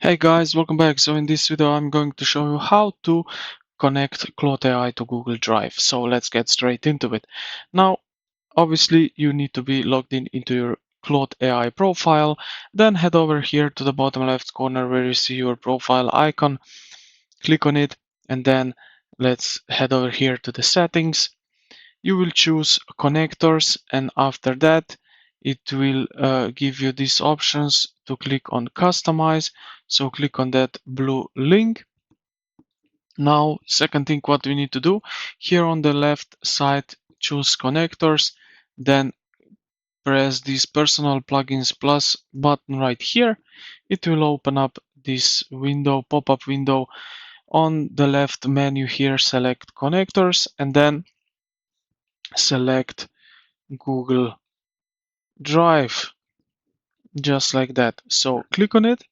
Hey guys, welcome back. So in this video, I'm going to show you how to connect Claude AI to Google Drive. So let's get straight into it. Now, obviously, you need to be logged in into your Claude AI profile. Then head over here to the bottom left corner where you see your profile icon. Click on it, and then let's head over here to the settings. You will choose connectors, and after that it will give you these options to click on customize. So click on that blue link. Now, second thing what we need to do, here on the left side choose connectors, then press this personal plugins plus button right here. It will open up this window, pop-up window. On the left menu here, select connectors, and then select Google Drive, just like that. So click on it,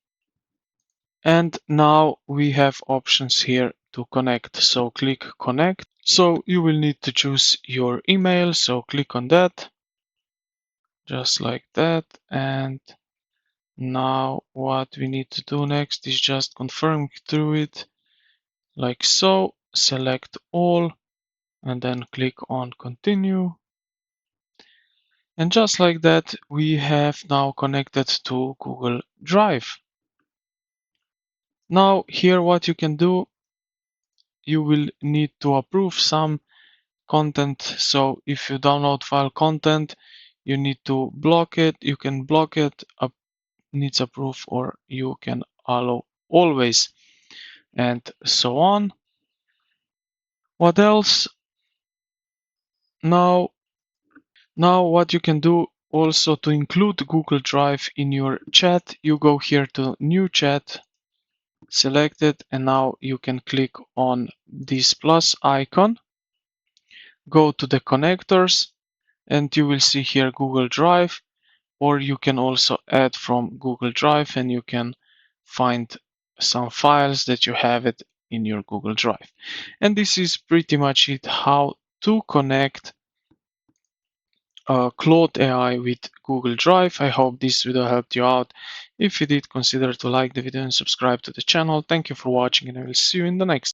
and now we have options here to connect. So click connect. So you will need to choose your email. So click on that, just like that. And now what we need to do next is just confirm through it, like so. Select all, and then click on continue. And just like that, we have now connected to Google Drive. Now here what you can do, you will need to approve some content. So if you download file content, you need to block it. You can block it, needs approve, or you can allow always, and so on. What else? Now, now what you can do also to include Google Drive in your chat, you go here to new chat, select it, and now you can click on this plus icon, go to the connectors, and you will see here Google Drive, or you can also add from Google Drive and you can find some files that you have it in your Google Drive. And this is pretty much it, how to connect Claude AI with Google Drive. I hope this video helped you out. If you did, consider to like the video and subscribe to the channel. Thank you for watching, and I will see you in the next.